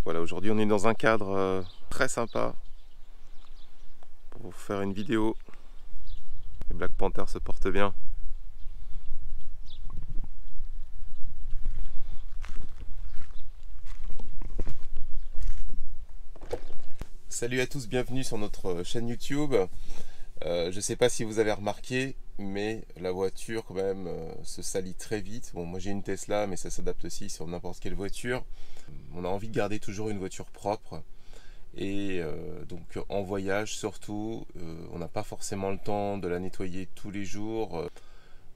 Voilà, aujourd'hui on est dans un cadre très sympa pour vous faire une vidéo. Les Black Panthers se portent bien. Salut à tous, bienvenue sur notre chaîne YouTube. Je ne sais pas si vous avez remarqué, mais la voiture quand même se salit très vite. Bon, moi j'ai une Tesla, mais ça s'adapte aussi sur n'importe quelle voiture. On a envie de garder toujours une voiture propre. Et donc en voyage surtout, on n'a pas forcément le temps de la nettoyer tous les jours.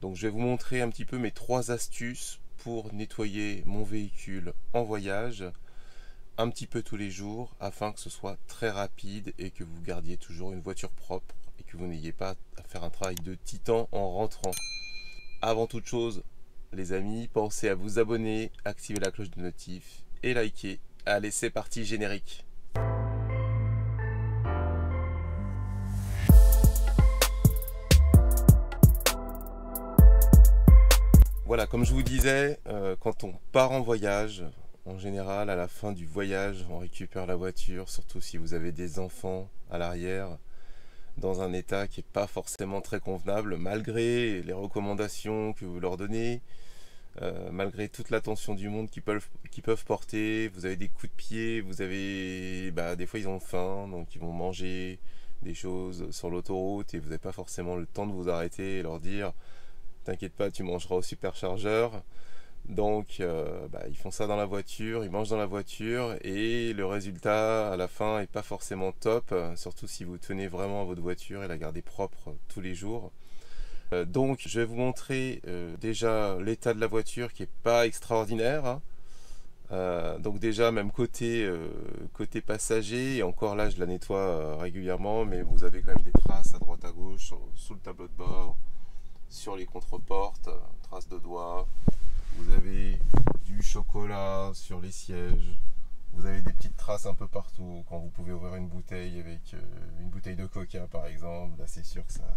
Donc je vais vous montrer un petit peu mes 3 astuces pour nettoyer mon véhicule en voyage, un petit peu tous les jours, afin que ce soit très rapide et que vous gardiez toujours une voiture propre et que vous n'ayez pas à faire un travail de titan en rentrant. Avant toute chose, les amis, pensez à vous abonner, activer la cloche de notif et liker. Allez, c'est parti, générique. Voilà, comme je vous disais, quand on part en voyage, en général, à la fin du voyage, on récupère la voiture, surtout si vous avez des enfants à l'arrière, dans un état qui n'est pas forcément très convenable, malgré les recommandations que vous leur donnez, malgré toute l'attention du monde qu'ils peuvent porter. Vous avez des coups de pied, vous avez, des fois ils ont faim, donc ils vont manger des choses sur l'autoroute et vous n'avez pas forcément le temps de vous arrêter et leur dire t'inquiète pas, tu mangeras au superchargeur. Donc ils font ça dans la voiture, ils mangent dans la voiture et le résultat à la fin est pas forcément top, surtout si vous tenez vraiment à votre voiture et la gardez propre tous les jours. Donc je vais vous montrer déjà l'état de la voiture qui est pas extraordinaire, hein. Donc déjà même côté passager, et encore là je la nettoie régulièrement, mais vous avez quand même des traces à droite à gauche sous le tableau de bord, sur les contreportes, traces de doigts. Vous avez du chocolat sur les sièges. Vous avez des petites traces un peu partout quand vous pouvez ouvrir une bouteille avec une bouteille de coca par exemple. Là c'est sûr que ça...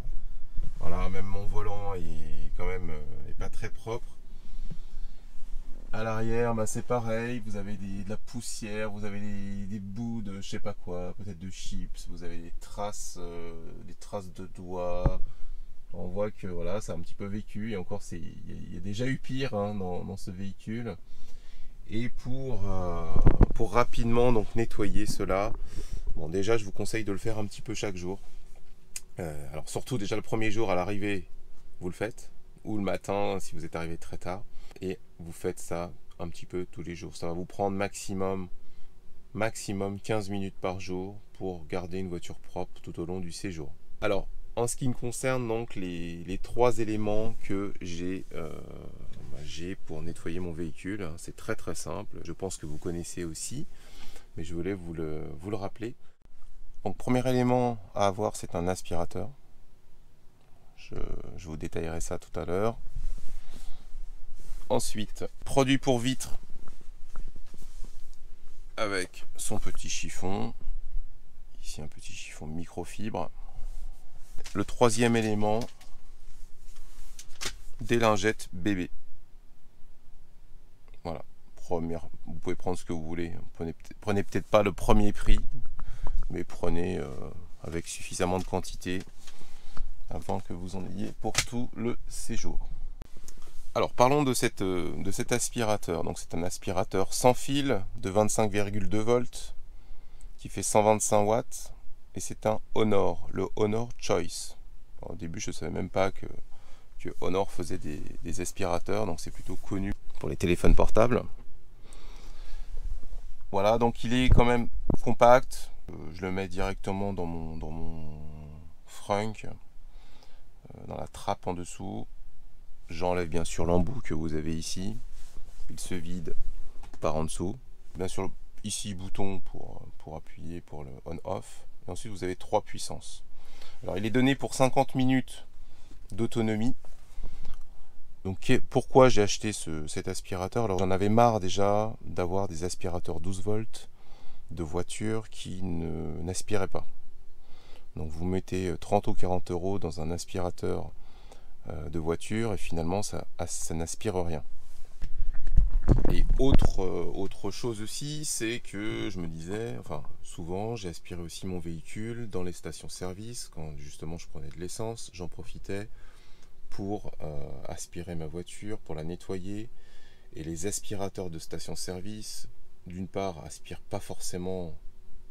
Voilà, même mon volant est quand même est pas très propre. À l'arrière, c'est pareil, vous avez de la poussière, vous avez des bouts de je sais pas quoi, peut-être de chips, vous avez des traces de doigts. On voit que voilà, ça a un petit peu vécu et encore il y a déjà eu pire, hein, dans ce véhicule. Et pour rapidement donc nettoyer cela, bon déjà je vous conseille de le faire un petit peu chaque jour. Alors surtout déjà le premier jour à l'arrivée, vous le faites, ou le matin si vous êtes arrivé très tard, et vous faites ça un petit peu tous les jours. Ça va vous prendre maximum 15 minutes par jour pour garder une voiture propre tout au long du séjour. Alors en ce qui me concerne, donc les 3 éléments que j'ai pour nettoyer mon véhicule, c'est très très simple. Je pense que vous connaissez aussi, mais je voulais vous le rappeler. Donc premier élément à avoir, c'est un aspirateur. Je vous détaillerai ça tout à l'heure. Ensuite, produit pour vitres avec son petit chiffon. Ici un petit chiffon microfibre. Le 3e élément, des lingettes bébé. Voilà, vous pouvez prendre ce que vous voulez. Prenez peut-être pas le premier prix, mais prenez avec suffisamment de quantité avant que vous en ayez pour tout le séjour. Alors parlons de cet aspirateur. Donc c'est un aspirateur sans fil de 25,2 volts qui fait 125 watts. Et c'est un Honor, le Honor Choice. Alors, au début, je ne savais même pas que Honor faisait des aspirateurs, donc c'est plutôt connu pour les téléphones portables. Voilà, donc il est quand même compact. Je le mets directement dans mon frunk, dans la trappe en dessous. J'enlève bien sûr l'embout que vous avez ici. Il se vide par en dessous. Bien sûr, ici, bouton pour appuyer pour le on-off. Et ensuite, vous avez 3 puissances. Alors, il est donné pour 50 minutes d'autonomie. Donc, pourquoi j'ai acheté cet aspirateur? Alors, j'en avais marre déjà d'avoir des aspirateurs 12 volts de voitures qui n'aspiraient pas. Donc, vous mettez 30 ou 40 euros dans un aspirateur de voiture et finalement, ça n'aspire rien. Et autre chose aussi, c'est que je me disais, enfin souvent j'ai aspiré aussi mon véhicule dans les stations-service, quand justement je prenais de l'essence, j'en profitais pour aspirer ma voiture, pour la nettoyer. Et les aspirateurs de station-service, d'une part, aspirent pas forcément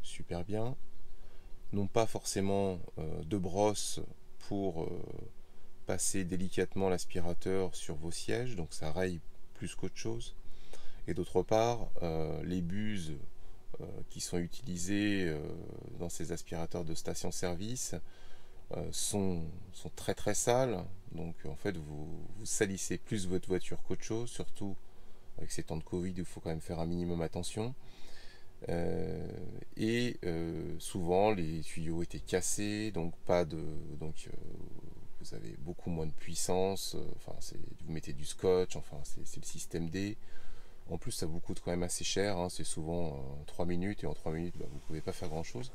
super bien, n'ont pas forcément de brosse pour passer délicatement l'aspirateur sur vos sièges, donc ça raye plus qu'autre chose. Et d'autre part, les buses qui sont utilisées dans ces aspirateurs de station-service sont très très sales. Donc en fait, vous salissez plus votre voiture qu'autre chose, surtout avec ces temps de Covid où il faut quand même faire un minimum attention. Souvent les tuyaux étaient cassés, donc vous avez beaucoup moins de puissance. Vous mettez du scotch, enfin c'est le système D. En plus, ça vous coûte quand même assez cher, hein, c'est souvent 3 minutes, et en 3 minutes, vous ne pouvez pas faire grand chose.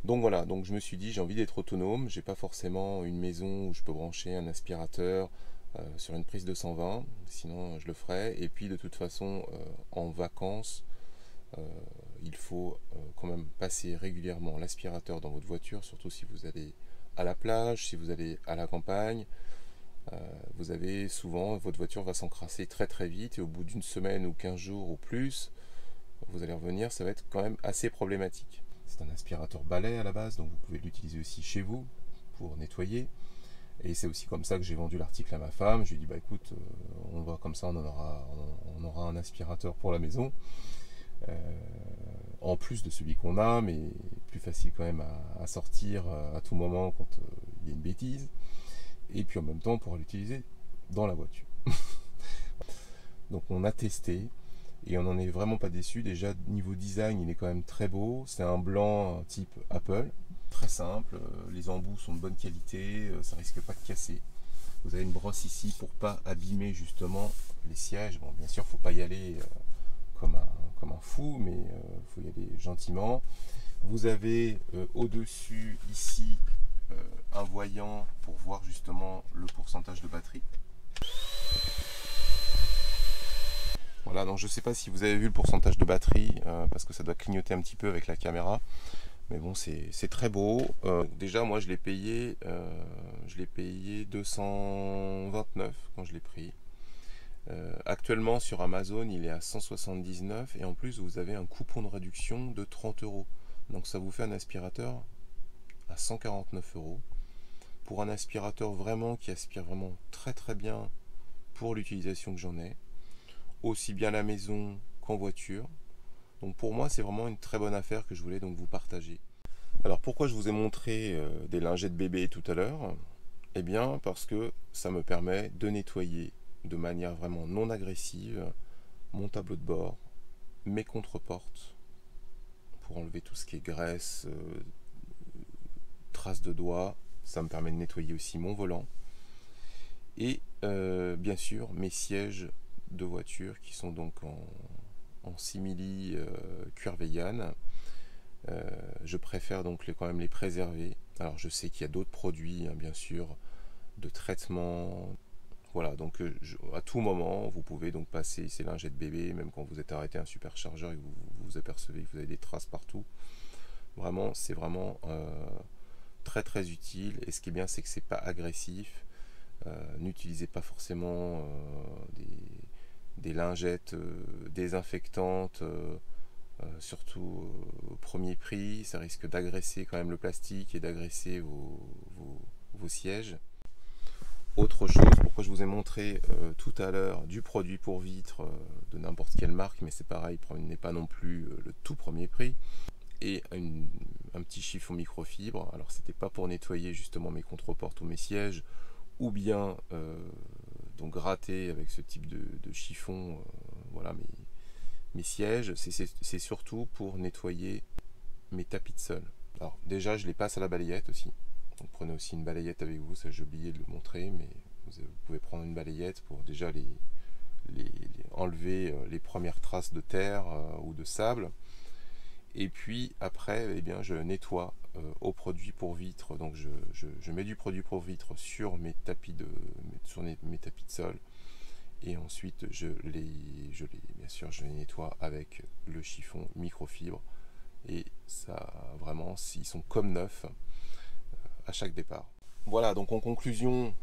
Donc voilà, donc je me suis dit, j'ai envie d'être autonome, j'ai pas forcément une maison où je peux brancher un aspirateur sur une prise de 120, sinon je le ferais. Et puis de toute façon, en vacances, euh, il faut quand même passer régulièrement l'aspirateur dans votre voiture, surtout si vous allez à la plage, si vous allez à la campagne. Vous avez souvent, votre voiture va s'encrasser très très vite, et au bout d'une semaine ou 15 jours ou plus, vous allez revenir, ça va être quand même assez problématique. C'est un aspirateur balai à la base, donc vous pouvez l'utiliser aussi chez vous pour nettoyer. Et c'est aussi comme ça que j'ai vendu l'article à ma femme. Je lui ai dit, bah écoute, on va comme ça, on aura un aspirateur pour la maison, euh, en plus de celui qu'on a, mais plus facile quand même à sortir à tout moment quand il y a une bêtise. Et puis en même temps, on pourra l'utiliser dans la voiture. Donc on a testé, et on n'en est vraiment pas déçu. Déjà, niveau design, il est quand même très beau. C'est un blanc type Apple, très simple. Les embouts sont de bonne qualité, ça risque pas de casser. Vous avez une brosse ici pour pas abîmer justement les sièges. Bon, bien sûr, faut pas y aller comme un fou, mais faut y aller gentiment. Vous avez au-dessus ici un voyant pour voir justement le pourcentage de batterie. Voilà, donc je ne sais pas si vous avez vu le pourcentage de batterie, parce que ça doit clignoter un petit peu avec la caméra. Mais bon, c'est très beau. Déjà, moi, je l'ai payé 229 quand je l'ai pris. Actuellement, sur Amazon, il est à 179. Et en plus, vous avez un coupon de réduction de 30 euros. Donc ça vous fait un aspirateur à 149 euros. Pour un aspirateur vraiment qui aspire vraiment très très bien pour l'utilisation que j'en ai, aussi bien à la maison qu'en voiture. Donc pour moi, c'est vraiment une très bonne affaire que je voulais donc vous partager. Alors pourquoi je vous ai montré des lingettes bébé tout à l'heure? Eh bien parce que ça me permet de nettoyer de manière vraiment non agressive mon tableau de bord, mes contreportes, pour enlever tout ce qui est graisse, traces de doigts. Ça me permet de nettoyer aussi mon volant. Et bien sûr mes sièges de voiture qui sont donc en simili cuir veillan. Je préfère donc quand même les préserver. Alors je sais qu'il y a d'autres produits, hein, bien sûr, de traitement. Voilà, donc à tout moment, vous pouvez donc passer ces lingettes bébé, même quand vous êtes arrêté à un superchargeur et que vous apercevez que vous avez des traces partout. Vraiment, c'est vraiment très très utile. Et ce qui est bien, c'est que c'est pas agressif. N'utilisez pas forcément des lingettes désinfectantes. Surtout au premier prix, ça risque d'agresser quand même le plastique et d'agresser vos sièges. Autre chose, pourquoi je vous ai montré tout à l'heure du produit pour vitre de n'importe quelle marque, mais c'est pareil, n'est pas non plus le tout premier prix, et un petit chiffon microfibre. Alors c'était pas pour nettoyer justement mes contreportes ou mes sièges, ou bien donc gratter avec ce type de chiffon, voilà, mes sièges, c'est surtout pour nettoyer mes tapis de sol. Alors déjà, je les passe à la balayette aussi. Donc prenez aussi une balayette avec vous, ça j'ai oublié de le montrer, mais vous pouvez prendre une balayette pour déjà enlever les premières traces de terre ou de sable. Et puis après, eh bien, je nettoie au produit pour vitre. Donc je mets du produit pour vitre sur mes tapis de sol. Et ensuite bien sûr je les nettoie avec le chiffon microfibre, et ça vraiment ils sont comme neufs à chaque départ. Voilà, donc en conclusion,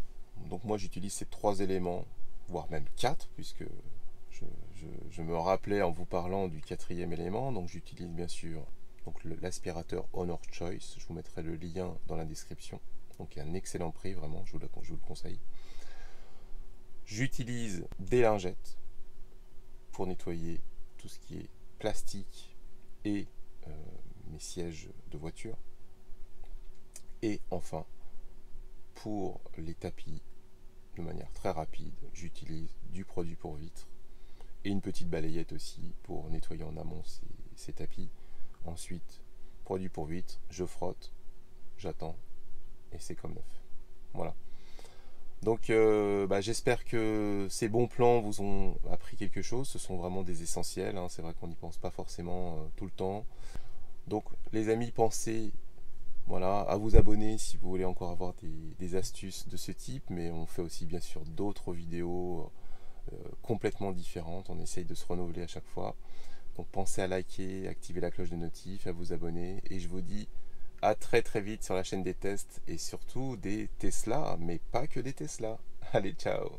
donc moi j'utilise ces 3 éléments, voire même 4, puisque je me rappelais en vous parlant du 4e élément. Donc j'utilise bien sûr l'aspirateur Honor Choice, je vous mettrai le lien dans la description, donc il y a un excellent prix, vraiment je vous le conseille. J'utilise des lingettes pour nettoyer tout ce qui est plastique et mes sièges de voiture. Et enfin, pour les tapis, de manière très rapide, j'utilise du produit pour vitres et une petite balayette aussi pour nettoyer en amont ces tapis. Ensuite, produit pour vitres, je frotte, j'attends et c'est comme neuf. Voilà. Donc j'espère que ces bons plans vous ont appris quelque chose. Ce sont vraiment des essentiels, hein. C'est vrai qu'on n'y pense pas forcément tout le temps. Donc les amis, pensez à vous abonner si vous voulez encore avoir des astuces de ce type. Mais on fait aussi bien sûr d'autres vidéos complètement différentes. On essaye de se renouveler à chaque fois. Donc pensez à liker, activer la cloche de notif, à vous abonner. Et je vous dis à très très vite sur la chaîne des tests, et surtout des Tesla, mais pas que des Tesla. Allez, ciao!